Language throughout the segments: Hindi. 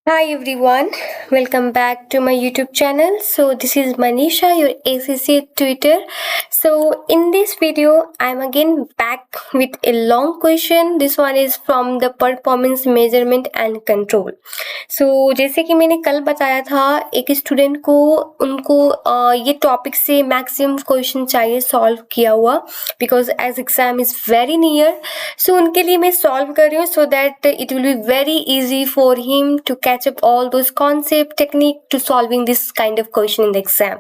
Hi everyone, welcome back to my YouTube channel. So this is Manisha, your ACC tutor. So in this video, I'm again back with a long question. This one is from the performance measurement and control. So जैसे कि मैंने कल बताया था एक स्टूडेंट को उनको ये टॉपिक से मैक्सिमम क्वेश्चन चाहिए सॉल्व किया हुआ because as exam is very near. So उनके लिए मैं सॉल्व कर रही हूँ so that it will be very easy for him to catch up all those concept technique to solving this kind of question in the exam.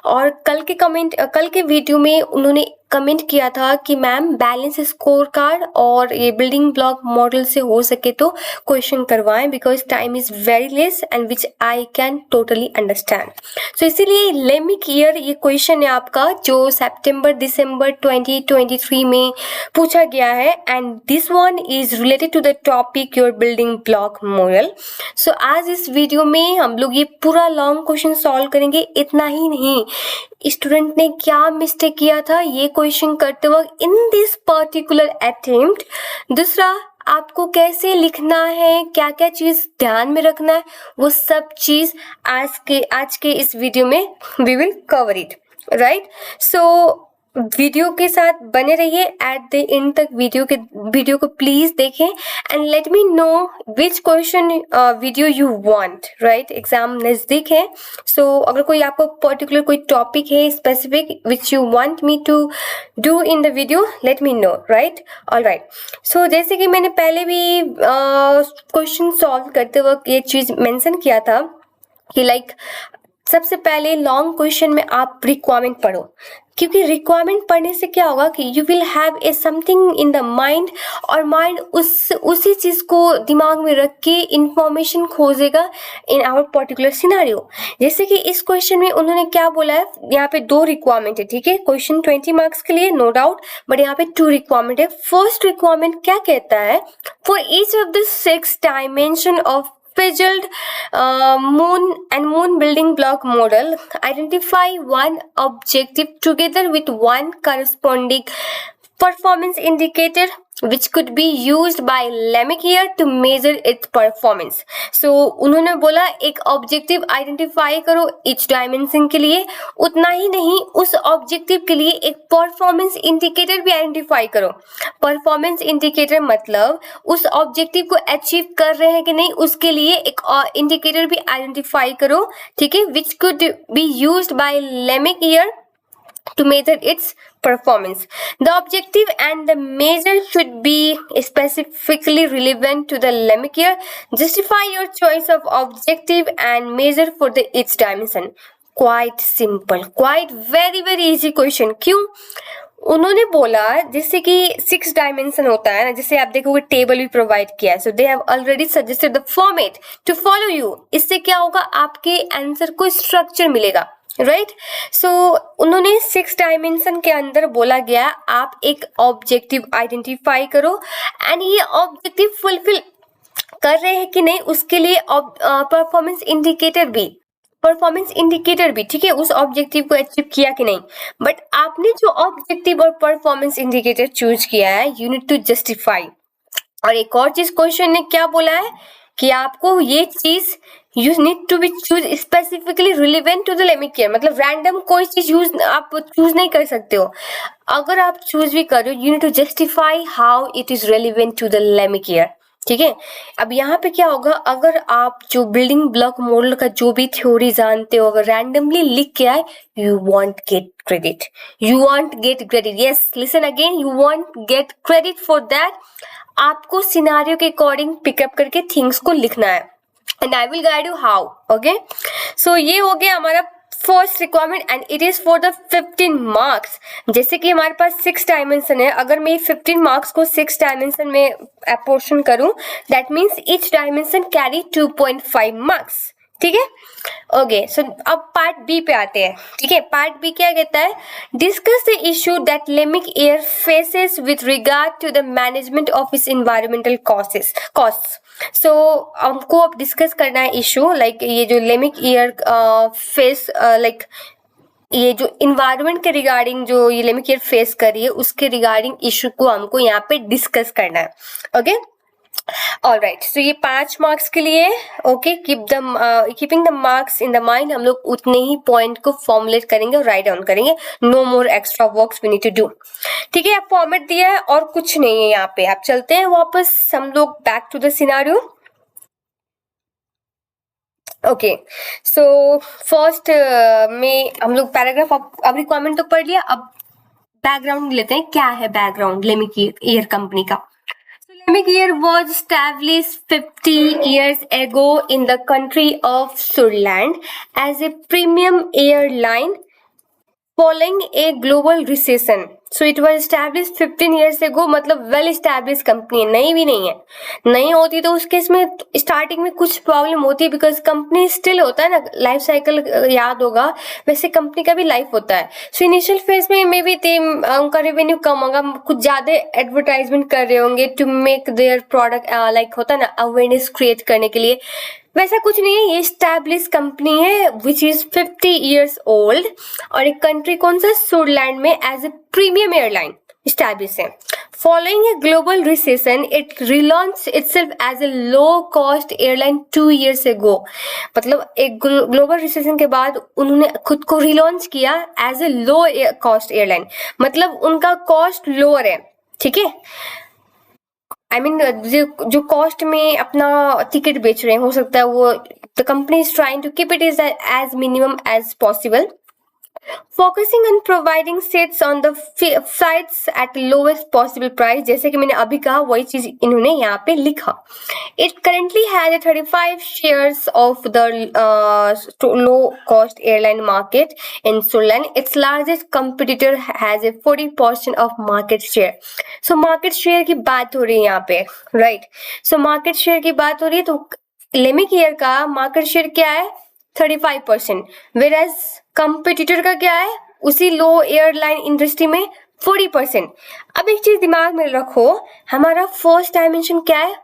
और कल के वीडियो में उन्होंने कमेंट किया था कि मैम बैलेंस स्कोर कार्ड और ये बिल्डिंग ब्लॉक मॉडल से हो सके तो क्वेश्चन करवाएं because time is very less and which I can totally understand. So इसीलिए लेमिक ईयर ये क्वेश्चन है आपका जो सितंबर दिसंबर 2023 में पूछा गया है and this one is related to the topic your building block model. So आज इस वीडियो में हम लोग ये पूरा लॉन्ग क्वेश्चन सॉल्व करेंगे. इतना ही नहीं, स्टूडेंट ने क्या मिस्टेक किया था ये क्वेश्चन करते वक्त इन दिस पर्टिकुलर अटेम्प्ट. दूसरा, आपको कैसे लिखना है, क्या क्या चीज ध्यान में रखना है, वो सब चीज आज के इस वीडियो में we will cover it, right. So video के साथ बने रहिए एट द एंड तक. वीडियो को प्लीज देखें and let me know which question video you want, right. Exam नजदीक है सो अगर कोई आपको पर्टिकुलर कोई टॉपिक है specific which you want me to do in the video, let me know, right. Alright. So जैसे कि मैंने पहले भी क्वेश्चन सॉल्व करते वक्त ये चीज मेंशन किया था कि लाइक सबसे पहले लॉन्ग क्वेश्चन में आप रिक्वायरमेंट पढ़ो क्योंकि रिक्वायरमेंट पढ़ने से क्या होगा कि you will have a something in the mind और माइंड उसी चीज को दिमाग में रख के इंफॉर्मेशन खोजेगा इन आवर पर्टिकुलर सिनारियो. जैसे कि इस क्वेश्चन में उन्होंने क्या बोला है, यहाँ पे 2 रिक्वायरमेंट है, ठीक है. क्वेश्चन 20 मार्क्स के लिए नो डाउट, बट यहाँ पे 2 रिक्वायरमेंट है. फर्स्ट रिक्वायरमेंट क्या कहता है, for each of the 6 dimension of Fizzled moon building block model, identify one objective together with one corresponding performance indicator which could be used by Lamikier to measure its performance. So उन्होंने बोला एक ऑब्जेक्टिव आइडेंटिफाई करो each डायमेंशन के लिए. उतना ही नहीं, उस ऑब्जेक्टिव के लिए एक परफॉर्मेंस इंडिकेटर भी आइडेंटिफाई करो. परफॉर्मेंस इंडिकेटर मतलब उस ऑब्जेक्टिव को अचीव कर रहे हैं कि नहीं उसके लिए एक इंडिकेटर भी आइडेंटिफाई करो, ठीक है, which could be used by Lamikier to measure its performance. The objective and the measure should be specifically relevant to the Lamikier. Justify your choice of objective and measure for the each dimension. Quite simple, quite very easy question. क्यों? उन्होंने बोला जैसे कि 6 डायमेंशन होता है ना, जैसे आप देखोगे टेबल भी प्रोवाइड किया है. So they have already suggested the format to follow you. इससे क्या होगा, आपके आंसर को स्ट्रक्चर मिलेगा, राइट. सो उन्होंने 6 डायमेंशन के अंदर बोला गया आप एक ऑब्जेक्टिव आइडेंटिफाई करो एंड ये ऑब्जेक्टिव फुलफिल कर रहे हैं कि नहीं उसके लिए परफॉर्मेंस इंडिकेटर भी ठीक है, उस ऑब्जेक्टिव को अचीव किया कि नहीं. बट आपने जो ऑब्जेक्टिव और परफॉर्मेंस इंडिकेटर चूज किया है यू नीड टू जस्टिफाई. और एक और चीज क्वेश्चन ने क्या बोला है कि आपको ये चीज you need to be choose specifically relevant to the Lamikier. मतलब रैंडम कोई चीज आप चूज नहीं कर सकते हो. अगर आप चूज भी कर रहे हो you need to justify how it is relevant to the Lamikier, ठीक है. अब यहाँ पे क्या होगा, अगर आप जो बिल्डिंग ब्लॉक मॉडल का जो भी थ्योरी जानते हो अगर रैंडमली लिख के आए you won't get credit. Yes, listen again, you won't get credit for that. आपको सिनारियो के अकॉर्डिंग पिकअप करके थिंग्स को लिखना है and I will guide you how. Okay, so ये हो गया हमारा first requirement and it is for the 15 marks. जैसे कि हमारे पास 6 डायमेंशन है, अगर मैं 15 मार्क्स को 6 डायमेंशन में अपोर्शन करूं that means each dimension carry 2.5 marks, ठीक है. ओके, सो अब पार्ट बी पे आते हैं, ठीक है. पार्ट बी क्या कहता है, discuss the issue that Lamikier faces with regard to the management of its environmental costs. So हमको अब डिस्कस करना है इशू लाइक ये जो Lamikier फेस लाइक ये जो इन्वायरमेंट के रिगार्डिंग जो ये Lamikier फेस कर रही है उसके रिगार्डिंग इशू को हमको यहाँ पे डिस्कस करना है. ओके, ऑल राइट, सो ये 5 मार्क्स के लिए okay, keeping the marks in the mind, हम लोग उतने ही पॉइंट को फॉर्मुलेट करेंगे और राइट डाउन करेंगे, no more extra works we need to do. ठीक है, आप फॉर्मेट दिया है और कुछ नहीं है यहाँ पे। आप चलते हैं वापस हम लोग back to the scenario. Okay, so first में हम लोग पैराग्राफ अब रिक्वायरमेंट तो पढ़ लिया, अब बैकग्राउंड लेते हैं। क्या है बैकग्राउंड लेमिक एयर कंपनी का? Lemic Air was established 50 years ago in the country of Surland as a premium airline following a global recession. So it was established 15 years ago, मतलब well established कंपनी है, नई भी नहीं है। नई होती तो उस केस में स्टार्टिंग में कुछ प्रॉब्लम होती है, बिकॉज कंपनी स्टिल होता है ना, लाइफ साइकिल याद होगा, वैसे कंपनी का भी लाइफ होता है। सो इनिशियल फेज में मे बी उनका रेवेन्यू कम होगा, कुछ ज्यादा एडवर्टाइजमेंट कर रहे होंगे to make their product, like होता है ना अवेयरनेस क्रिएट करने के लिए। वैसा कुछ नहीं है, ये स्टैब्लिश कंपनी है विच इज 50 ईयर्स ओल्ड, और एक कंट्री कौन सा? सुरलैंड में as a premium airline establish है। Following a global recession it relaunch itself as a low cost airline 2 years ago। मतलब एक ग्लोबल रिसेशन के बाद उन्होंने खुद को रिलॉन्च किया as a low cost airline, मतलब उनका कॉस्ट लोअर है। ठीक है, आई मीन जो कॉस्ट में अपना टिकट बेच रहे हैं, हो सकता है वो the company is trying to keep it is as minimum as possible, focusing on providing seats on the flights at lowest possible price. जैसे कि मैंने अभी कहा वही चीज इन्होंने यहाँ पे लिखा। It currently has 35 shares of the low cost airline market in Surland. Its largest competitor has a 40% of market share. So market share की बात हो रही है यहाँ पे, राइट। सो मार्केट शेयर की बात हो रही है, तो लेमिक एयर का मार्केट शेयर क्या है? 35%, वेर एज कंपिटिटर का क्या है उसी लो एयरलाइन इंडस्ट्री में? 40%। अब एक चीज दिमाग में रखो, हमारा फर्स्ट डायमेंशन क्या है?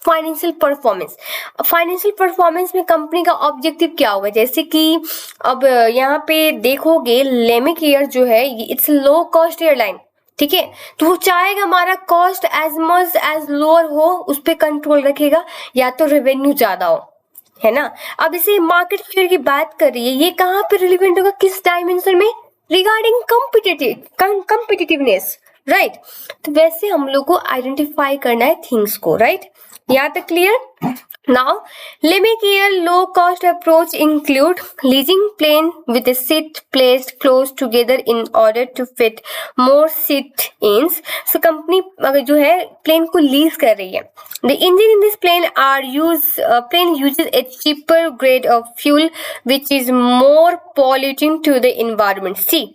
Financial performance. फाइनेंशियल परफॉर्मेंस में कंपनी का ऑब्जेक्टिव क्या होगा? जैसे कि अब यहाँ पे देखोगे लेमिक एयर जो है इट्स लो कॉस्ट एयरलाइन, ठीक है, तो वो चाहेगा हमारा cost as much as lower हो, उस पर कंट्रोल रखेगा, या तो रेवेन्यू ज्यादा हो, है ना। अब इसे मार्केट शेयर की बात कर रही है, ये कहाँ पे रिलेवेंट होगा? किस डायमेंशन में? Regarding competitiveness, right. तो वैसे हम लोग को आइडेंटिफाई करना है थिंग्स को, राइट। यहाँ तक clear? Now, Lemic Air low-cost approach include leasing plane with a seat placed close together in order to fit more seat-ins. So company जो है plane को lease कर रही है. The engine in this plane plane uses a cheaper grade of fuel which is more polluting to the environment. See,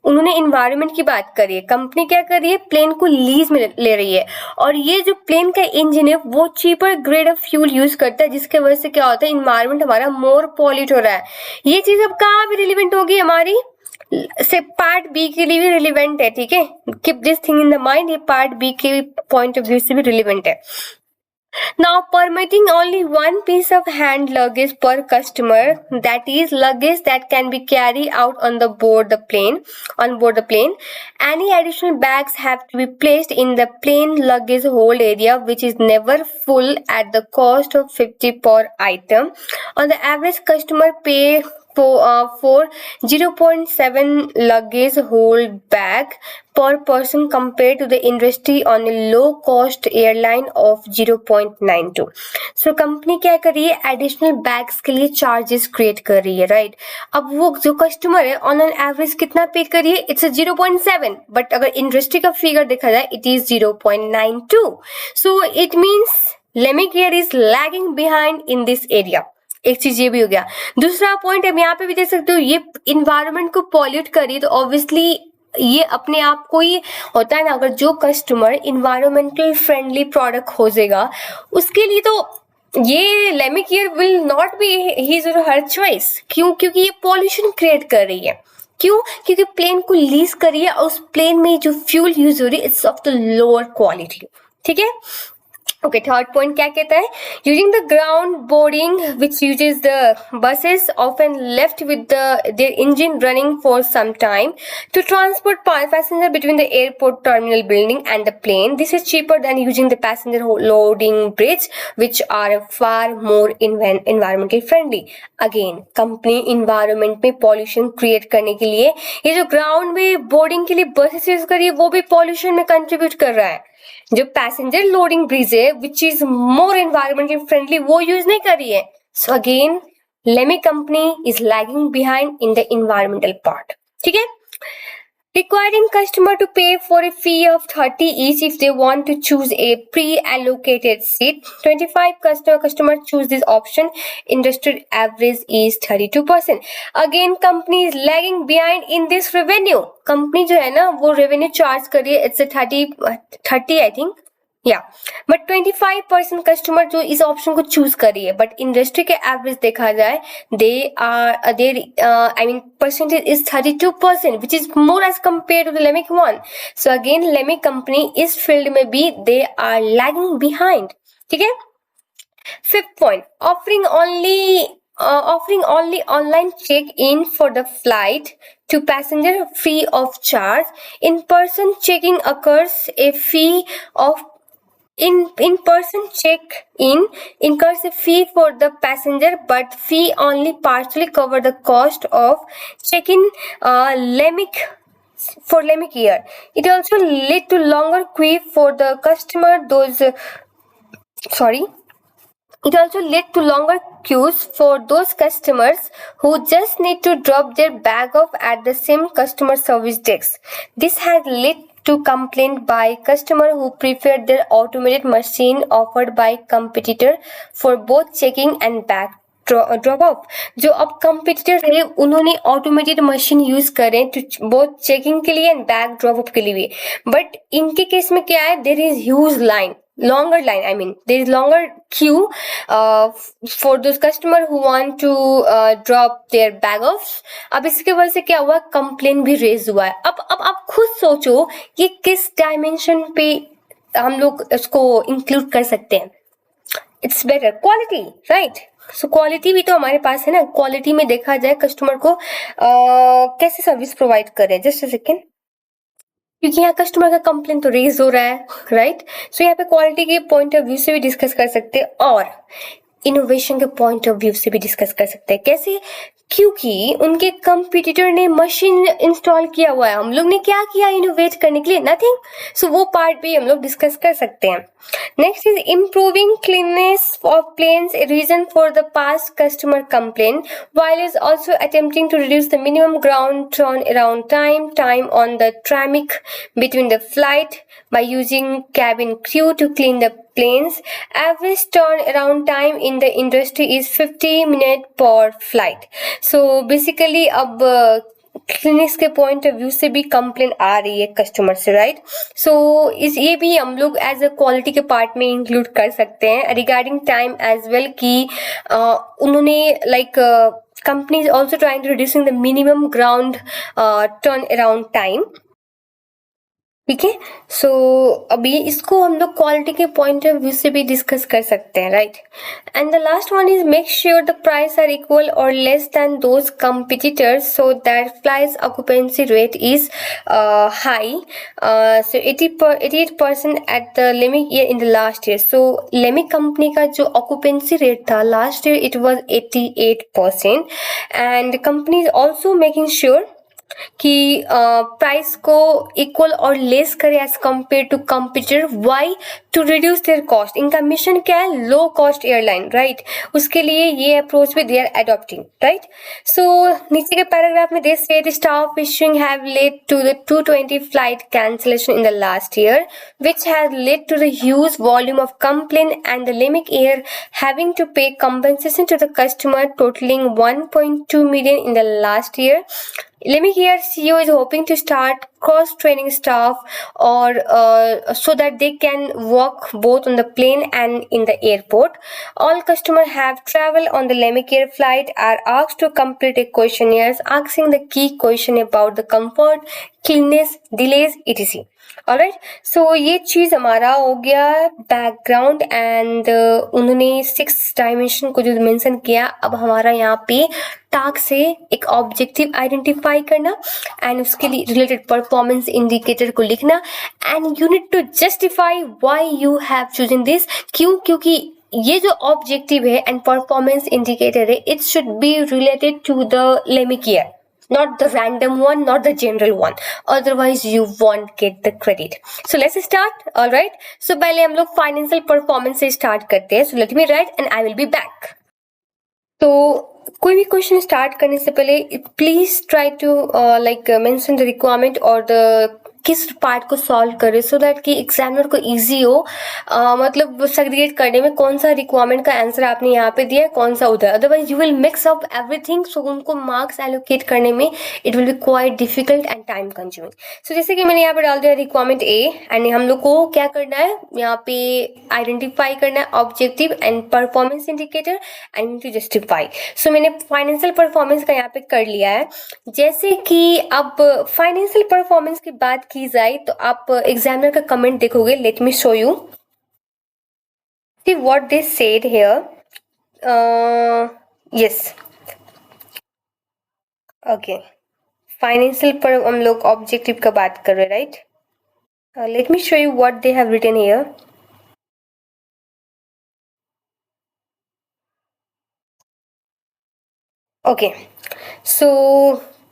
उन्होंने इन्वायरमेंट की बात करी है, कंपनी क्या कर रही है? प्लेन को लीज में ले रही है, और ये जो प्लेन का इंजन है वो cheaper grade of fuel use करता है, जिसके वजह से क्या होता है? इन्वायरमेंट हमारा मोर पॉल्यूट हो रहा है। ये चीज अब कहाँ भी रिलेवेंट होगी? हमारी से पार्ट बी के लिए भी रिलेवेंट है, ठीक है। Keep this thing in the mind, ये पार्ट बी के पॉइंट ऑफ व्यू से भी रिलेवेंट है। Now permitting only one piece of hand luggage per customer, that is luggage that can be carried out on board the plane. Any additional bags have to be placed in the plane luggage hold area, which is never full, at the cost of 50 per item. On the average, customer pay for 0.7 luggage hold bag per person compared to the industry on a low cost airline of 0.92. So company क्या कर रही है? एडिशनल बैग्स के लिए चार्जेस क्रिएट कर रही है, राइट। अब वो जो कस्टमर है ऑन एन एवरेज कितना पे कर रही है? इट्स 0.7, बट अगर इंडस्ट्री का फिगर देखा जाए it is 0.92. So it means Lamik Air is lagging behind in this area. एक चीज ये भी हो गया। दूसरा पॉइंट अब यहाँ पे भी देख सकते हो, ये इन्वायरमेंट को पॉल्यूट करी, तो ऑब्वियसली ये अपने आप को ही होता है ना, अगर जो कस्टमर इन्वायरमेंटल फ्रेंडली प्रोडक्ट खोजेगा उसके लिए तो ये Lamik Air will not be his और हर चॉइस। क्यों? क्योंकि ये पॉल्यूशन क्रिएट कर रही है। क्यों? क्योंकि प्लेन को लीज करिए और उस प्लेन में जो फ्यूल यूज हो रही है it's of the lower quality, ठीक है। Okay, third point क्या कहता है? Using the ground boarding which uses the buses often left with their engine running for some time to transport passenger between the airport terminal building and the plane. This is cheaper than using the passenger loading bridge which are far more environmentally friendly. Again, company environment में pollution create करने के लिए ये जो ground में boarding के लिए buses use कर रही है वो भी pollution में contribute कर रहा है. जो पैसेंजर लोडिंग ब्रिज है which is more environmentally friendly वो यूज नहीं कर रही है. सो अगेन लेमी company is lagging behind in the environmental part. ठीक है. Requiring customer to pay for a fee of 30 each if they want to choose a pre-allocated seat. 25 customers choose this option. Industry average is 32%. Again, company is lagging behind in this revenue. Company जो है ना वो revenue charge कर रही है it's a 30 I think. या बट 25% कस्टमर जो इस ऑप्शन को चूज कर रही है. बट इंडस्ट्री के एवरेज देखा जाए they are there I mean percentage is 32% which is more as compare to the Lamik one. So again Lamik company इस फील्ड में भी दे आर लैगिंग बिहाइंड. ठीक है. Fifth point offering only online check-in for the flight to passenger free of charge. In-person checking occurs a fee of in-person check-in incurs a fee for the passenger, but fee only partially cover the cost of check-in. For Lemic year, it also led to longer queue for the customer. It also led to longer queues for those customers who just need to drop their bag off at the same customer service desk. This has led to complaint by customer who prefer their automated machine offered by competitor for both checking and bag drop of. जो अब कंपिटिटर है उन्होंने ऑटोमेटेड मशीन यूज करें बोथ चेकिंग के लिए एंड बैग ड्रॉप ऑफ के लिए. बट इनके केस में क्या है there is huge line longer line I mean there is longer queue for those customer who want to drop their bag off. अब इसके वजह से क्या हुआ कंप्लेन भी रेज हुआ है. अब आप खुद सोचो ये किस डायमेंशन पे हम लोग इसको इंक्लूड कर सकते हैं. It's better quality right. So quality भी तो हमारे पास है ना. क्वालिटी में देखा जाए कस्टमर को कैसे सर्विस प्रोवाइड करें. Just a second. क्योंकि यहाँ कस्टमर का कंप्लेन तो रेज हो रहा है राइट. सो यहाँ पे क्वालिटी के पॉइंट ऑफ व्यू से भी डिस्कस कर सकते हैं और इनोवेशन के पॉइंट ऑफ व्यू से भी डिस्कस कर सकते हैं. कैसे? क्योंकि उनके कंपटीटर ने मशीन इंस्टॉल किया हुआ है. हम लोग ने क्या किया इनोवेट करने के लिए? नथिंग. सो वो पार्ट भी हम लोग डिस्कस कर सकते हैं. Next is improving cleanness of planes a reason for the past customer complain while is also attempting to reduce the minimum ground turnaround time on the tramic between the flight by using cabin crew to clean the planes. Average turnaround time in the industry is 50 minutes per flight. So basically अब क्लिनिक्स के पॉइंट ऑफ व्यू से भी कंप्लेन आ रही है कस्टमर से राइट. सो ये भी हम लोग एज अ क्वालिटी के पार्ट में इंक्लूड कर सकते हैं रिगार्डिंग टाइम एज वेल कि उन्होंने like company is also trying to reducing the minimum ground turn around time. ठीक है. सो अभी इसको हम लोग क्वालिटी के पॉइंट ऑफ व्यू से भी डिस्कस कर सकते हैं right. And the last one is make sure the price are equal और less than those competitors so that flights occupancy rate is high. So 88% at the लेमिक Air in the last year. So Lamik company का जो ऑक्यूपेंसी रेट था last year it was 88% and company is also making sure कि प्राइस को इक्वल और लेस करे as compare to competitor. Why? To reduce their cost. इनका मिशन क्या है? Low cost airline right. उसके लिए ये अप्रोच भी they are adopting right. So नीचे के पैराग्राफ में they said staff issuing have led to the 220 flight cancellation in the last year which has led to the huge volume of complaint and the Lemic Air having to pay compensation to the customer totaling 1.2 million in the last year. Lemic Air CEO is hoping to start cross-training staff or so that they can work both on the plane and in the airport. All customers have traveled on the Lemic Air flight are asked to complete a questionnaire asking the key question about the comfort, cleanliness, delays, etc. Alright, so ये चीज हमारा हो गया बैकग्राउंड एंड उन्होंने 6 डायमेंशन को जो मेंशन किया। अब हमारा यहाँ पे टास्क से एक ऑब्जेक्टिव आइडेंटिफाई करना एंड उसके लिए रिलेटेड परफॉर्मेंस इंडिकेटर को लिखना and you need to justify why you have chosen this. क्यों? क्योंकि ये जो ऑब्जेक्टिव है एंड परफॉर्मेंस इंडिकेटर है, it should be related to the लेमिक Air, not the random one, not the general one, otherwise you won't get the credit. So let's start. All right, so पहले हम लोग फाइनेंशियल परफॉर्मेंस से स्टार्ट करते हैं. So let me write and I will be back. तो कोई भी क्वेश्चन स्टार्ट करने से पहले please try to like mention the requirement और द किस पार्ट को सॉल्व करें सो दैट कि एग्जामिनर को इजी हो, मतलब सेग्रीगेट करने में कौन सा रिक्वायरमेंट का आंसर आपने यहाँ पे दिया है, कौन सा उधर, otherwise you will mix up everything. So उनको मार्क्स एलोकेट करने में it will be quite difficult and time consuming. So जैसे कि मैंने यहाँ पे डाल दिया रिक्वायरमेंट ए एंड हम लोग को क्या करना है, यहाँ पे आइडेंटिफाई करना है objective and performance indicator and to justify. So मैंने फाइनेंशियल परफॉर्मेंस का यहाँ पे कर लिया है. जैसे कि अब फाइनेंशियल परफॉर्मेंस की बात की जाए तो आप एग्जामिनर का कमेंट देखोगे. Let me show you see what they said here. Yes, okay, financial पर हम लोग ऑब्जेक्टिव का बात कर रहे हैं, right. Let me show you what they have written here. Okay, so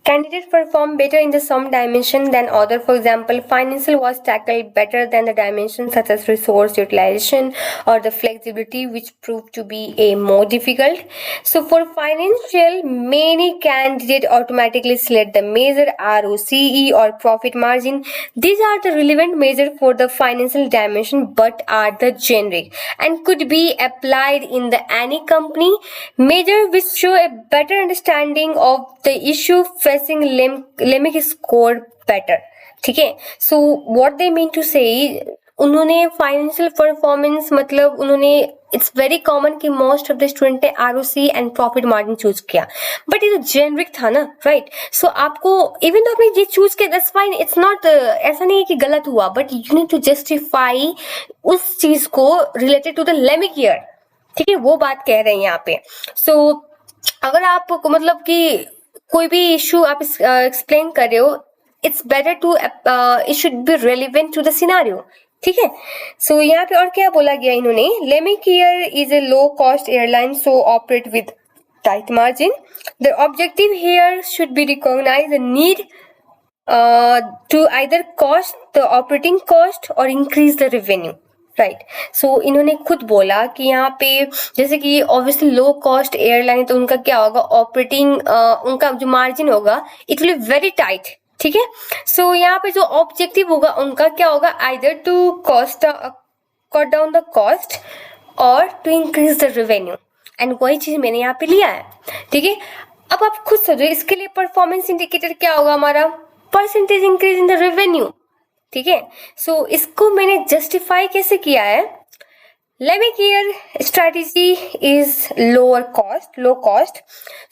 candidates perform better in the some dimension than other. For example, financial was tackled better than the dimensions such as resource utilization or the flexibility, which proved to be a more difficult. So for financial, many candidates automatically select the measure ROCE or profit margin. These are the relevant measure for the financial dimension but are the generic and could be applied in the any company. Measure which show a better understanding of the issue facing LEMIC score better. ठीक है. So what they mean to say, उन्होंने फाइनेंशियल परफॉर्मेंस मतलब उन्होंने इट्स वेरी कॉमन कि मोस्ट ऑफ द स्टूडेंट ने ROC and profit margin choose किया, बट ये तो जेनरिक था ना, राइट. सो आपको इवन तो आपने ये चूज किया दैट्स फाइन, इट्स नॉट, ऐसा नहीं है कि गलत हुआ, but you need to justify उस चीज को रिलेटेड टू द लेमिक ईयर. ठीक है, वो बात कह रहे हैं यहाँ पे. सो अगर आप मतलब कि कोई भी इशू आप एक्सप्लेन कर रहे हो, it's better to it should be relevant to the scenario. ठीक है. सो यहाँ पे और क्या बोला गया इन्होंने, Lamik Air is a low cost airline so operate with tight margin. The objective here should be recognize the need to either cost the operating cost और increase the revenue, right. So इन्होंने खुद बोला कि यहाँ पे जैसे कि ऑब्वियसली लो कॉस्ट एयरलाइन, तो उनका क्या होगा, ऑपरेटिंग उनका जो मार्जिन होगा it will be very tight. ठीक है. सो यहाँ पे जो ऑब्जेक्टिव होगा उनका क्या होगा, either to cost cut down the cost और to increase the revenue, and वही चीज मैंने यहाँ पे लिया है. ठीक है. अब आप खुद सोचो इसके लिए परफॉर्मेंस इंडिकेटर क्या होगा हमारा, percentage increase in the revenue. ठीक है. सो इसको मैंने जस्टिफाई कैसे किया है, Lamik Air strategy is low cost,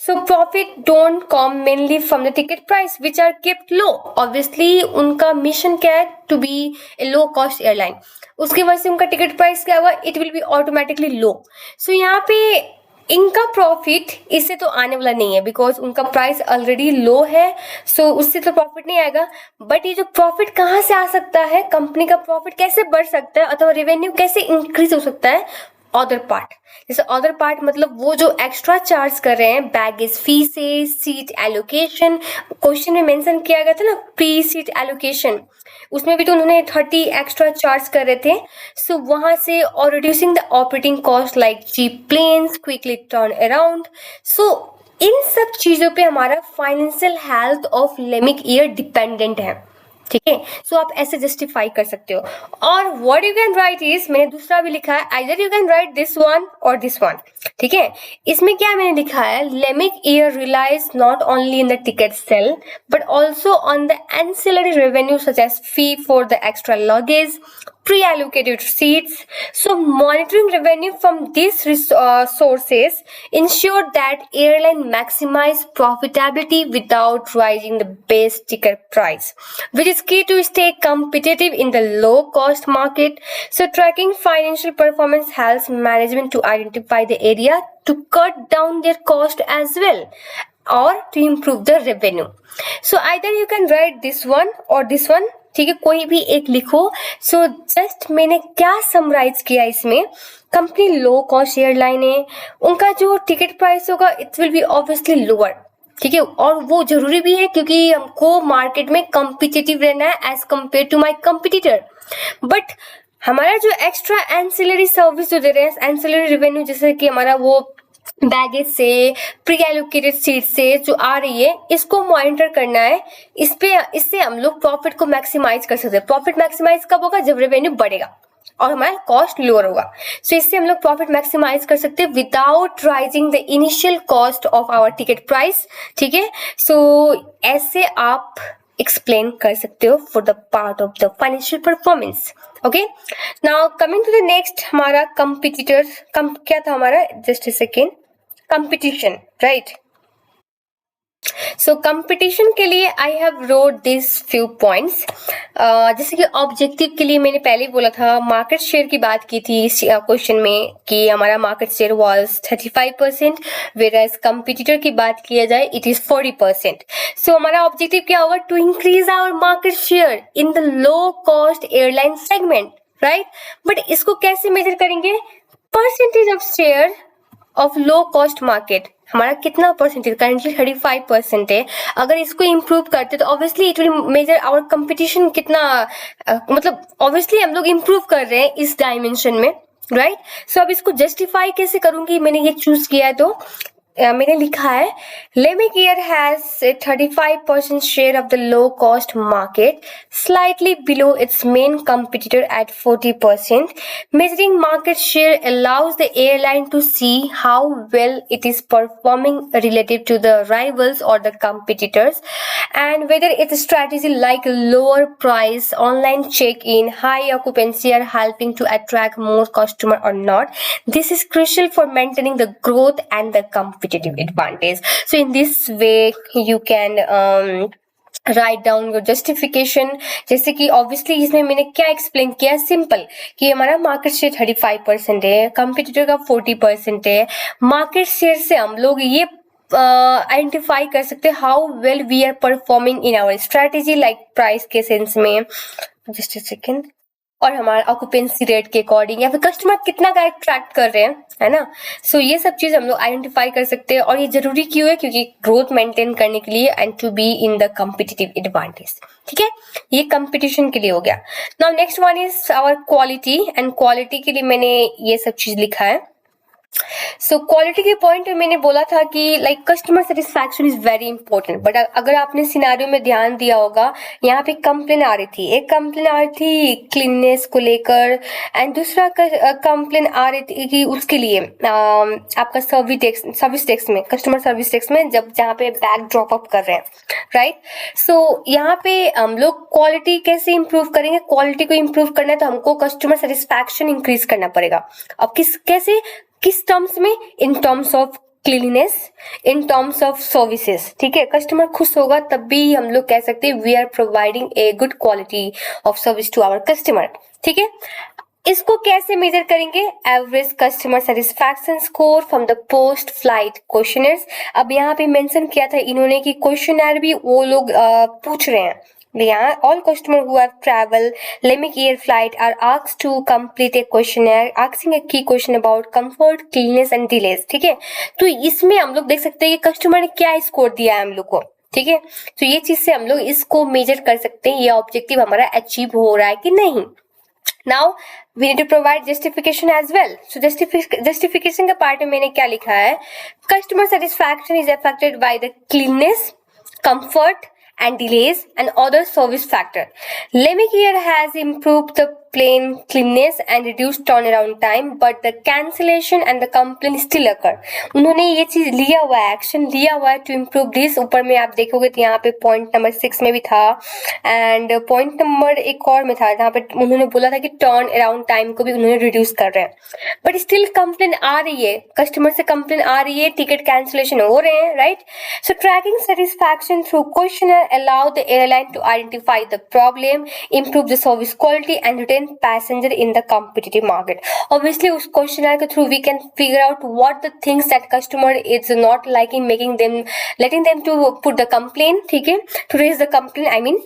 so profit don't come mainly from the ticket price which are kept low. Obviously उनका मिशन क्या है, to be a low cost airline. उसके वजह से उनका टिकट प्राइस क्या हुआ, it will be automatically low. So यहाँ पे इनका प्रॉफिट इससे तो आने वाला नहीं है बिकॉज उनका प्राइस ऑलरेडी लो है. सो उससे तो प्रॉफिट नहीं आएगा. बट ये जो प्रॉफिट कहाँ से आ सकता है, कंपनी का प्रॉफिट कैसे बढ़ सकता है अथवा रेवेन्यू कैसे इंक्रीज हो सकता है, अदर पार्ट. जैसे अदर पार्ट मतलब वो जो एक्स्ट्रा चार्ज कर रहे हैं, baggage faeces, seat allocation. Question में मेंशन किया गया था ना प्री सीट एलोकेशन, उसमें भी तो उन्होंने 30 एक्स्ट्रा चार्ज कर रहे थे. सो वहां से और reducing the operating cost like cheap planes, quickly turn around. So इन सब चीजों पे हमारा financial health of Lamik Air dependent है. ठीक है. सो आप ऐसे जस्टिफाई कर सकते हो. और what you can write is, मैंने दूसरा भी लिखा है, either you can write this one और दिस वन. ठीक है. इसमें क्या मैंने लिखा है, Lamik Air relies not only in the ticket sale but also on the ancillary revenue such as fee for the extra luggage, pre-allocated seats. So monitoring revenue from these sources ensure that airline maximize profitability without rising the base ticket price, which is key to stay competitive in the low cost market. So tracking financial performance helps management to identify the area to cut down their cost as well, or to improve the revenue. So either you can write this one or this one, ठीक है, कोई भी एक लिखो. सो जस्ट मैंने क्या समराइज किया इसमें, कंपनी लो कॉस्ट एयरलाइन है, उनका जो टिकट प्राइस होगा it will B obviously lower, ठीक है, और वो जरूरी भी है क्योंकि हमको मार्केट में कॉम्पिटिटिव रहना है as compare to my competitor. But हमारा जो एक्स्ट्रा एंसिलरी सर्विस जो दे रहे हैं, एंसिलरी रेवेन्यू, जैसे कि हमारा वो बैगेज से, प्री एलोकेटेड सीट से जो आ रही है, इसको मॉनिटर करना है. इससे हम लोग प्रॉफिट को मैक्सिमाइज कर सकते हैं. प्रॉफिट मैक्सिमाइज कब होगा? जब रेवेन्यू बढ़ेगा और हमारा कॉस्ट लोअर होगा. सो इससे हम लोग प्रॉफिट मैक्सिमाइज कर सकते हैं without rising the initial cost of our ticket price, ठीक है. सो ऐसे आप एक्सप्लेन कर सकते हो for the part of the financial performance. Okay, now coming to the next, हमारा कंपिटिटर्स क्या था हमारा, just a second, competition, right. So competition के लिए I have wrote this few points. जैसे कि ऑब्जेक्टिव के लिए मैंने पहले बोला था, मार्केट शेयर की बात की थी इस क्वेश्चन में कि हमारा market share was 35%, whereas competitor की बात किया जाए इट इज 40%. सो हमारा ऑब्जेक्टिव क्या होगा? To increase our market share in the low cost airline segment, right. But इसको कैसे मेजर करेंगे? Percentage of share of low cost market, हमारा कितना परसेंटेज, करेंटली 35% है. अगर इसको इम्प्रूव करते तो obviously it will measure our competition कितना, मतलब ऑब्वियसली हम लोग इम्प्रूव कर रहे हैं इस डायमेंशन में, राइट. सो अब इसको जस्टिफाई कैसे करूंगी, मैंने ये चूज किया है तो मैंने लिखा है, Lamik Air has 35% share of the low cost market, slightly below its main competitor at 40%. Measuring market share allows the airline to see how well it is performing relative to the rivals or the competitors, and whether its strategy like lower price, online check-in, high occupancy are helping to attract more customer or not. This is crucial for maintaining the growth and the competitive advantage. So in this way you can write down your justification. जैसे कि ऑब्वियसली इसमें मैंने क्या एक्सप्लेन किया, सिंपल, कि हमारा मार्केट शेयर 35% है, कंपटीटर का 40% है. मार्केट शेयर से हम लोग ये आइडेंटिफाई कर सकते हैं how well we are performing in our strategy, like price के सेंस में, जस्ट अ सेकेंड, और हमारा ऑक्यूपेंसी रेट के अकॉर्डिंग, या फिर कस्टमर कितना का अट्रैक्ट कर रहे हैं, है ना. सो ये सब चीज हम लोग आइडेंटिफाई कर सकते हैं. और ये जरूरी क्यों है? क्योंकि ग्रोथ मेंटेन करने के लिए and to be in the competitive advantage, ठीक है. ये कंपटीशन के लिए हो गया. Now next one is our quality, and quality के लिए मैंने ये सब चीज लिखा है. सो क्वालिटी के पॉइंट में मैंने बोला था कि like customer satisfaction is very important. But अगर आपने सिनारियो में ध्यान दिया होगा, यहाँ पे कंप्लेन आ रही थी, एक कंप्लेन आ रही थी क्लीननेस को लेकर, एंड दूसरा कंप्लेन आ रही थी कि उसके लिए आपका सर्विस टैक्स में, कस्टमर सर्विस टैक्स में, जब जहाँ पे बैग ड्रॉप अप कर रहे हैं, राइट. सो यहाँ पे हम लोग क्वालिटी कैसे इंप्रूव करेंगे? क्वालिटी को इंप्रूव करना है तो हमको कस्टमर सेटिस्फैक्शन इंक्रीज करना पड़ेगा. अब किस टर्म्स में? In terms of cleanness, in terms of services, ठीक है. कस्टमर खुश होगा तब भी हम लोग कह सकते हैं we are providing a good quality of service to our customer, ठीक है. इसको कैसे मेजर करेंगे? Average customer satisfaction score from the post flight questionnaires. अब यहाँ पे मेंशन किया था इन्होंने कि क्वेश्चनर भी वो लोग पूछ रहे हैं. All customers who have traveled Lemmic Air flight are asked to complete a questionnaire asking a key question about comfort, cleanliness and delays, ठीक है. तो इसमें हम लोग देख सकते हैं कि कस्टमर ने क्या स्कोर दिया है हम लोग को, ठीक है. तो ये चीज से हम लोग इसको मेजर कर सकते हैं, ये ऑब्जेक्टिव हमारा अचीव हो रहा है कि नहीं. Now we need to provide justification as well. So justification का पार्ट में मैंने क्या लिखा है? Customer satisfaction is affected by the cleanness, comfort and delays and other service factor. Lemmic Air has improved the plane cleanness and reduce turnaround time, but the cancellation and the complaint still occur. उन्होंने ये चीज लिया हुआ है, एक्शन लिया हुआ है टू इम्प्रूव दिस. ऊपर में आप देखोगे तो यहाँ पे पॉइंट नंबर 6 में भी था एंड पॉइंट नंबर एक और में था जहाँ पे उन्होंने बोला था कि टर्न अराउंड टाइम को भी उन्होंने रिड्यूस कर रहे हैं. बट स्टिल कंप्लेंट आ रही है, कस्टमर से कंप्लेंट आ रही है, टिकट कैंसिलेशन हो रहे हैं, right. So tracking satisfaction through questionnaire allow the airline to identify the problem, improve the service quality and retain passenger in the competitive market. Obviously उस questionnaire के through we can figure out what the things that customer is not liking, letting them to put the complaint, ठीक है, to raise the complaint I mean.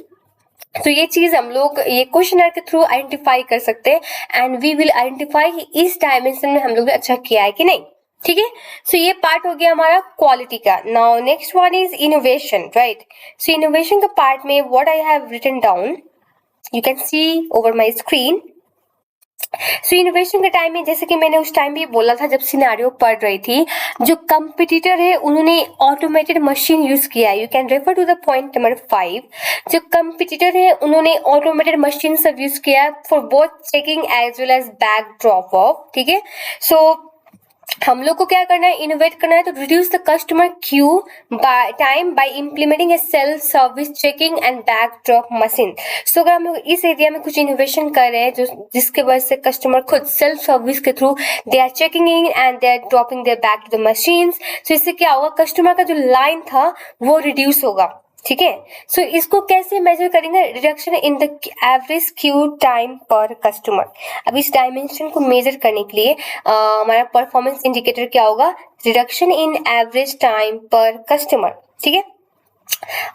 तो ये चीज हम लोग ये क्वेश्चनर के थ्रू आइडेंटिफाई कर सकते हैं एंड वी विल आइडेंटिफाई इस डायमेंशन में हम लोग ने अच्छा किया है कि नहीं. ठीक है, सो ये पार्ट हो गया हमारा क्वालिटी का. Now next one is innovation, right. So innovation का पार्ट में what I have written down you can see over my screen. So innovation के टाइम में जैसे कि मैंने उस टाइम भी बोला था जब सिनेरियो पढ़ रही थी, जो कंपटीटर है उन्होंने ऑटोमेटेड मशीन यूज किया है. You can refer to the point number 5. जो कंपटीटर है उन्होंने ऑटोमेटेड मशीन सब यूज किया है for both checking as well as bag drop off. ठीक है, सो हम लोग को क्या करना है, इनोवेट करना है. तो reduce the customer queue by time by implementing a self service checking and bag drop machine. So अगर हम लोग इस एरिया में कुछ इनोवेशन कर रहे हैं जो जिसके वजह से कस्टमर खुद सेल्फ सर्विस के through they are checking in and they are dropping their bag to the machine. So इससे क्या होगा, कस्टमर का जो लाइन था वो रिड्यूस होगा. ठीक है, सो इसको कैसे मेजर करेंगे, reduction in the average queue time per customer. अब इस डायमेंशन को मेजर करने के लिए हमारा परफॉर्मेंस इंडिकेटर क्या होगा, reduction in average time per customer. ठीक है,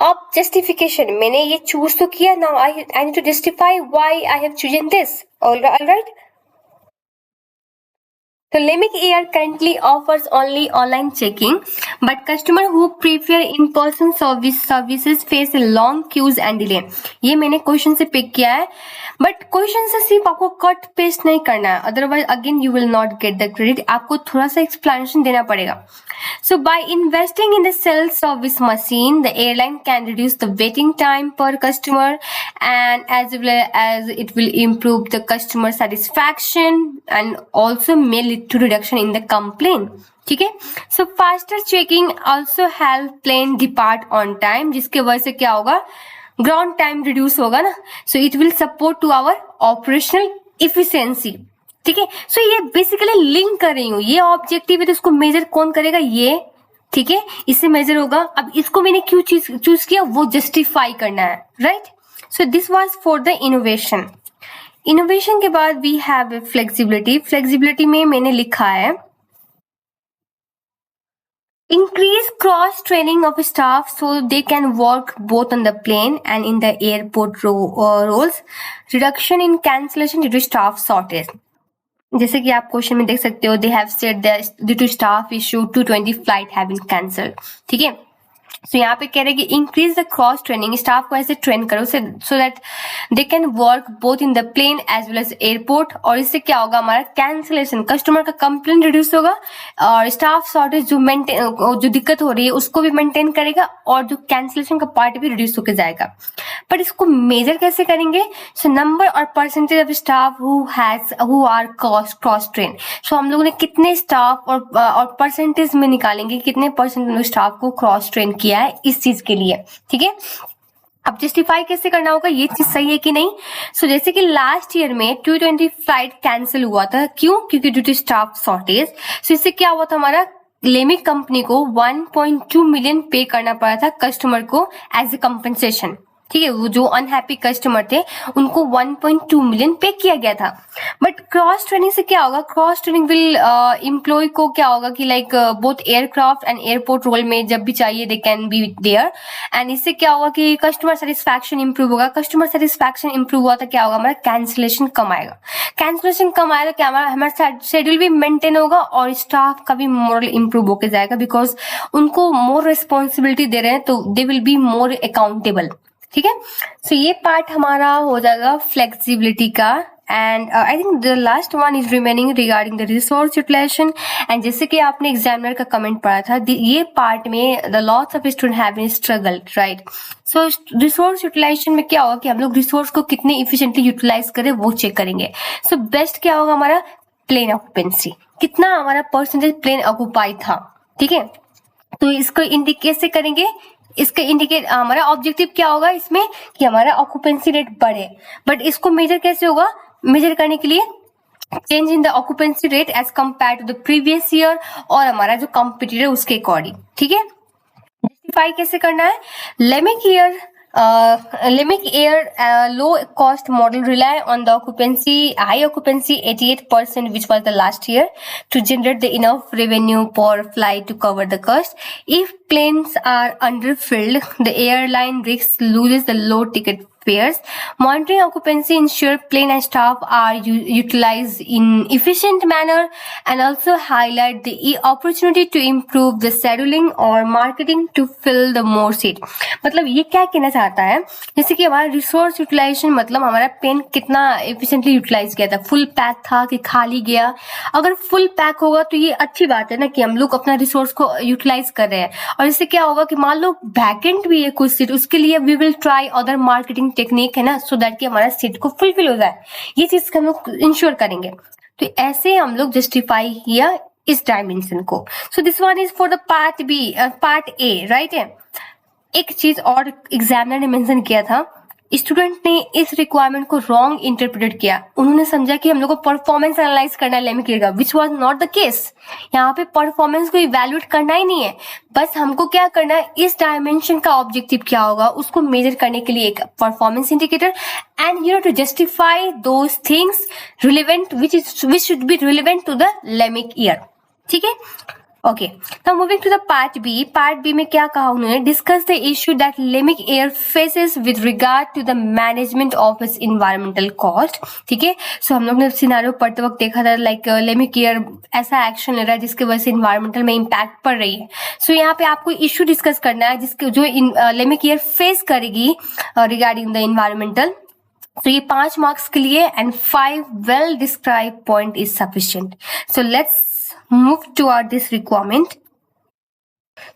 अब जस्टिफिकेशन मैंने ये चूज तो किया, now I need to justify why I have chosen this. Alright. So Lemic Air currently offers only online checking, but customers who prefer in-person services face long queues and delay. ये मैंने क्वेश्चन से पिक किया है, बट क्वेश्चन से सिर्फ आपको कट पेस्ट नहीं करना है, otherwise again you will not get the credit. आपको थोड़ा सा एक्सप्लेनेशन देना पड़ेगा. So by investing in the self-service machine, the airline can reduce the waiting time per customer and as well as it will improve the customer satisfaction and also may lead to reduction in the complaint. ठीक है, so faster checking also help plane depart on time, जिसके वजह से क्या होगा, ground time reduce होगा ना. So it will support to our operational efficiency. ठीक है, सो ये बेसिकली लिंक कर रही हूँ, ये ऑब्जेक्टिव है तो इसको मेजर कौन करेगा, ये. ठीक है, इससे मेजर होगा. अब इसको मैंने क्यों चूज किया, वो जस्टिफाई करना है, right. So this was for the innovation. Innovation के बाद वी हैव फ्लेक्सिबिलिटी. फ्लेक्सिबिलिटी में मैंने लिखा है increase cross training of staff so they can work both on the plane and in the airport roles. Reduction in cancellation due to staff shortage. जैसे कि आप क्वेश्चन में देख सकते हो, they have said that due to staff issue 220 flight have been cancelled. ठीक है, सो यहाँ पे कह रहे हैं कि increase the cross training, staff को ऐसे ट्रेन करो so that they can work both in the plane as well as airport. और इससे क्या होगा, हमारा कैंसिलेशन, कस्टमर का कंप्लेंट रिड्यूस होगा और स्टाफ शॉर्टेज जो दिक्कत हो रही है उसको भी मेंटेन करेगा और जो कैंसिलेशन का पार्ट भी रिड्यूस होकर जाएगा. बट इसको मेजर कैसे करेंगे, सो नंबर और percentage of staff who are cross train. So हम लोगों ने कितने स्टाफ और परसेंटेज में निकालेंगे कितने परसेंट स्टाफ को क्रॉस ट्रेन किया है इस चीज के लिए. ठीक है, अब जस्टिफाई कैसे करना होगा, ये चीज सही है कि नहीं. सो जैसे कि लास्ट ईयर में 220 फ्लाइट कैंसिल हुआ था, क्यों, क्योंकि ड्यू टू स्टाफ शॉर्टेज. सो इससे क्या हुआ था, हमारा लेमिक कंपनी को 1.2 मिलियन पे करना पड़ा था कस्टमर को एज ए कंपनसेशन. ठीक है, वो जो अनहैप्पी कस्टमर थे उनको 1.2 मिलियन पे किया गया था. बट क्रॉस ट्रेनिंग से क्या होगा, क्रॉस ट्रेनिंग विल एम्प्लॉय को क्या होगा कि like both aircraft and airport role में जब भी चाहिए they can be there. And इससे क्या होगा कि कस्टमर सेटिस्फैक्शन इंप्रूव होगा. कस्टमर सेटिस्फैक्शन इंप्रूव हुआ तो क्या होगा, हमारा कैंसिलेशन कम आएगा. कैंसिलेशन कम आएगा क्या, हमारा शेड्यूल भी मेंटेन होगा और स्टाफ का भी मोरल इंप्रूव होकर जाएगा, बिकॉज उनको मोर रिस्पॉन्सिबिलिटी दे रहे हैं तो they will be more accountable. ठीक है, सो ये पार्ट हमारा हो जाएगा फ्लेक्सिबिलिटी का. And I think the last one is remaining regarding the resource utilisation. And जैसे कि आपने एग्जामिनर का कमेंट पढ़ा था, ये पार्ट में the lots of student have been struggle, right. So resource utilisation में क्या होगा कि हम लोग रिसोर्स को कितने इफिशिएंटली यूटिलाइज करें वो चेक करेंगे. सो बेस्ट क्या होगा हमारा प्लेन ऑक्यूपेंसी, कितना हमारा परसेंटेज प्लेन ऑक्यूपाई था. ठीक है, तो इसको इंडिकेट से करेंगे. इसका इंडिकेट हमारा ऑब्जेक्टिव क्या होगा इसमें कि हमारा ऑक्यूपेंसी रेट बढ़े. बट इसको मेजर कैसे होगा? मेजर करने के लिए change in the occupancy rate as compare to the previous year और हमारा जो कॉम्पिटिटर उसके अकॉर्डिंग. ठीक है, जस्टिफाई कैसे करना है? Lamik air low cost model rely on the high occupancy 88% which was the last year to generate the enough revenue per flight to cover the cost. If planes are underfilled, the airline risks loses the low ticket fares. Monitoring occupancy ensure plane and staff are utilized in efficient manner and also highlight the opportunity to improve the scheduling or marketing to fill the more seat. मतलब ये क्या कहना चाहता है, जैसे कि हमारा रिसोर्स यूटिलाइजेशन मतलब हमारा प्लेन कितना एफिशिएंटली यूटिलाइज किया था, फुल पैक था कि खाली गया. अगर फुल पैक होगा तो ये अच्छी बात है ना कि हम लोग अपना रिसोर्स को यूटिलाइज कर रहे हैं. और इससे क्या होगा कि मान लो वैकेंट भी है कुछ सीट, उसके लिए we will try other marketing technique है ना, सो दैट कि हमारा सीट को फुलफिल हो जाए. ये चीज हम लोग इंश्योर करेंगे. तो ऐसे हम लोग जस्टिफाई किया इस डायमेंशन को. So this one is for the part B, part A, right है. एक चीज और एग्जामिनर ने मेंशन किया था, स्टूडेंट ने इस रिक्वायरमेंट को रॉन्ग इंटरप्रेट किया. उन्होंने समझा कि हम लोग को परफॉर्मेंस एनालाइज करना है लेमिक एयर का, which was not the case. यहाँ पे परफॉर्मेंस को इवैल्यूएट करना ही नहीं है, बस हमको क्या करना है, इस डायमेंशन का ऑब्जेक्टिव क्या होगा उसको मेजर करने के लिए एक performance indicator. And you know to justify those things relevant which should be relevant to the लेमिक Air. ठीक है, okay. Now moving to the part B. Part B में क्या कहा उन्होंने? Discuss the issue that Lamik Air faces with regard to the management of its environmental cost. ठीक है, सो हम लोग ने सिनारियो पढ़ते वक्त देखा था लाइक लेमिक एयर ऐसा एक्शन ले रहा है जिसके वजह से इन्वायरमेंटल में इम्पैक्ट पड़ रही है. सो यहाँ पे आपको इश्यू डिस्कस करना है जिसके जो लेमिक एयर फेस करेगी रिगार्डिंग द इन्वायरमेंटल. तो ये 5 मार्क्स के लिए and 5 well describe point is sufficient. So let's move toward this requirement.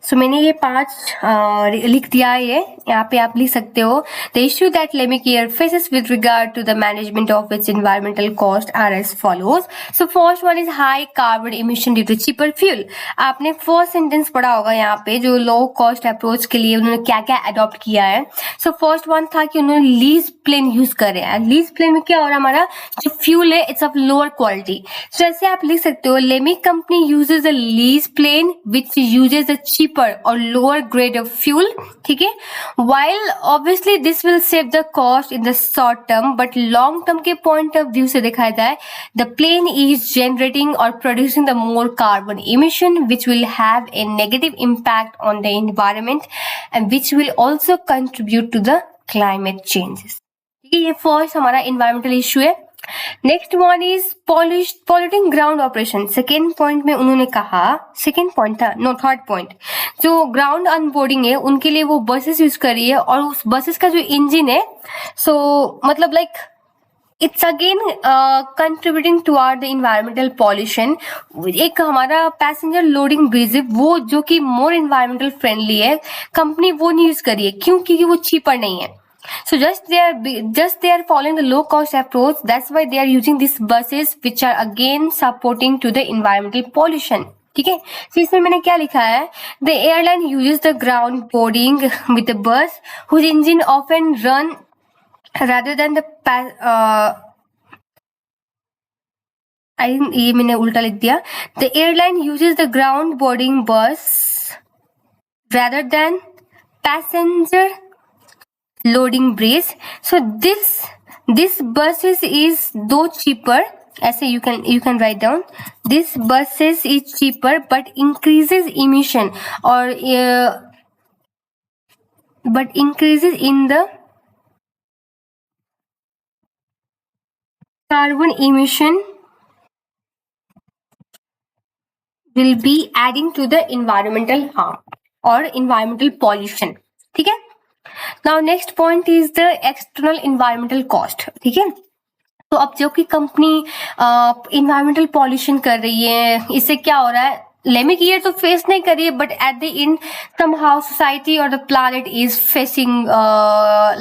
सो मैंने ये 5 लिख दिया है. ये यहाँ पे आप लिख सकते हो. The issue that Lamik Air faces with regard to the management of its environmental cost are as follows. So first one is high carbon emission due to cheaper fuel. आपने फर्स्ट सेंटेंस पढ़ा होगा यहाँ पे जो लो कॉस्ट अप्रोच के लिए उन्होंने क्या क्या अडॉप्ट किया है. सो फर्स्ट वन था कि उन्होंने लीज प्लेन यूज करे हैं. लीज प्लेन में क्या हो रहा है, हमारा जो फ्यूल है it's of lower quality. So ऐसे आप लिख सकते हो, Lamik company uses the lease plane which uses the cheaper or lower grade of fuel. ठीक है, while obviously this will save the cost in the short term, but long term के point of view से देखा जाए the plane is generating or producing the more carbon emission which will have a negative impact on the environment and which will also contribute to the climate changes. ठीक है, ये first हमारा environmental issue है. Next one is polluting ground operation. Second point में उन्होंने कहा, सेकेंड पॉइंट था नो थर्ड पॉइंट, जो ग्राउंड अनबोर्डिंग है उनके लिए वो बसेस यूज कर रही है और उस बसेस का जो इंजन है सो मतलब like it's again contributing toward the environmental pollution. एक हमारा पैसेंजर लोडिंग ब्रिज है वो जो कि मोर इन्वायरमेंटल फ्रेंडली है, कंपनी वो नहीं यूज करी है. क्यों? क्योंकि वो चीपर नहीं है. So just they are following the low cost approach. That's why they are using these buses which are again supporting to the environmental pollution. ठीक है, तो इसमें मैंने क्या लिखा है, the airline uses the ground boarding with the bus whose engine often run rather than the I think ये मैंने उल्टा लिख दिया. The airline uses the ground boarding bus rather than passenger loading bridge. So this buses is though cheaper, ऐसे you can write down, this buses is cheaper but increases emission or but increases in the carbon emission will be adding to the environmental harm or environmental pollution. ठीक है, now next point is the external environmental cost. ठीक है, तो अब जो कि कंपनी इन्वायरमेंटल पॉल्यूशन कर रही है, इससे क्या हो रहा है, लेमिक ईयर तो फेस नहीं कर रही है, but at the end somehow society और the planet is facing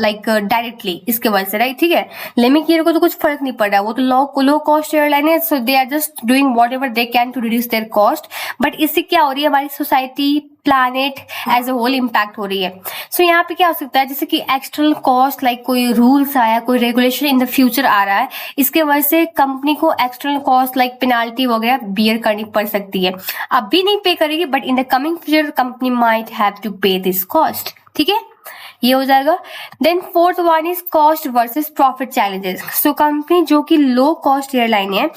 like directly इसके वजह से, राइट। ठीक है, लेमिक ईयर को तो कुछ फर्क नहीं पड़ रहा, वो तो लो कॉस्ट एयरलाइन है, so they are just doing whatever they can to reduce their cost. But इससे क्या हो रही है, हमारी society planet as a whole impact हो रही है। सो यहाँ पे क्या हो सकता है, जैसे कि एक्सटर्नल कॉस्ट, लाइक कोई रूल्स आया, कोई रेगुलेशन इन द फ्यूचर आ रहा है, इसके वजह से कंपनी को एक्सटर्नल कॉस्ट लाइक पेनाल्टी वगैरह बियर करनी पड़ सकती है। अभी नहीं पे करेगी, but in the coming future company might have to pay this cost. ठीक है, ये हो जाएगा। Then fourth one is cost versus profit challenges. So company जो कि लो कॉस्ट एयरलाइन है,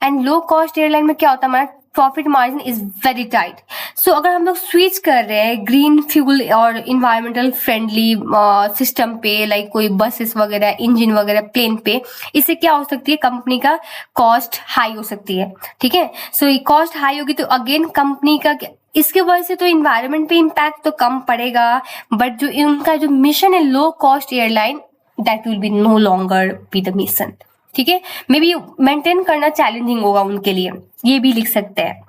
एंड लो कॉस्ट एयरलाइन में क्या होता है, हमारा profit margin is very tight. So अगर हम लोग स्विच कर रहे हैं ग्रीन फ्यूल और इन्वायरमेंटल फ्रेंडली सिस्टम पे, लाइक कोई बसेस वगैरह, इंजन वगैरह, प्लेन पे, इससे क्या हो सकती है, कंपनी का कॉस्ट हाई हो सकती है। ठीक है, सो ये कॉस्ट हाई होगी तो अगेन कंपनी का, इसके वजह से तो इन्वायरमेंट पे इम्पैक्ट तो कम पड़ेगा, बट जो उनका जो मिशन है low cost airline, that will be no longer be the mission. ठीक है, मे बी मेंटेन करना चैलेंजिंग होगा उनके लिए, ये भी लिख सकते हैं।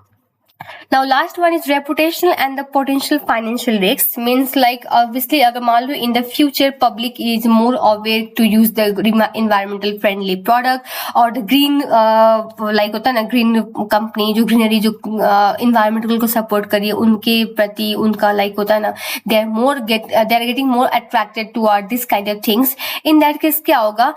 Now last one is reputational and the potential financial risks, means like obviously अगर मान लो in the future public is more aware to use the environmental friendly product और the green like होता है ना, green company जो greenery जो environmental को support करिए, उनके प्रति उनका like होता है ना, they are getting more attracted toward this kind of things. In that case क्या होगा,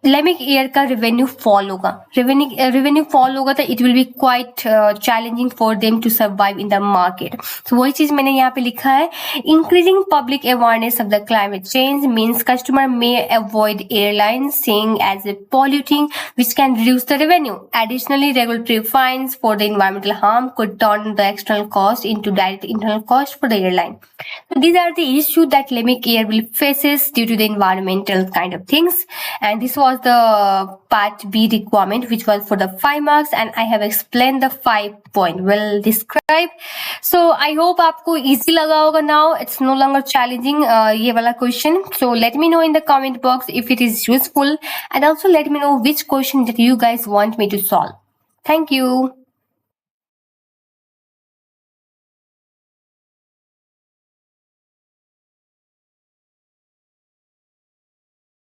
लेमिक ईयर का रेवेन्यू फॉल होगा, रेवेन्यू फॉल होगा तो it will be quite challenging for them to survive in the market. तो वही चीज मैंने यहाँ पे लिखा है, increasing public awareness of the climate change means customer may avoid airline seeing as a polluting which can reduce the revenue. Additionally regulatory fines for the environmental harm could turn the external cost into direct internal cost for the airline. So these are the issues that Lemic Air will faces due to the environmental kind of things, and this was the part B requirement, which was for the 5 marks, and I have explained the 5 point well described. So I hope आपको easy लगा होगा now. It's no longer challenging ये वाला question. So let me know in the comment box if it is useful, and also let me know which question that you guys want me to solve. Thank you.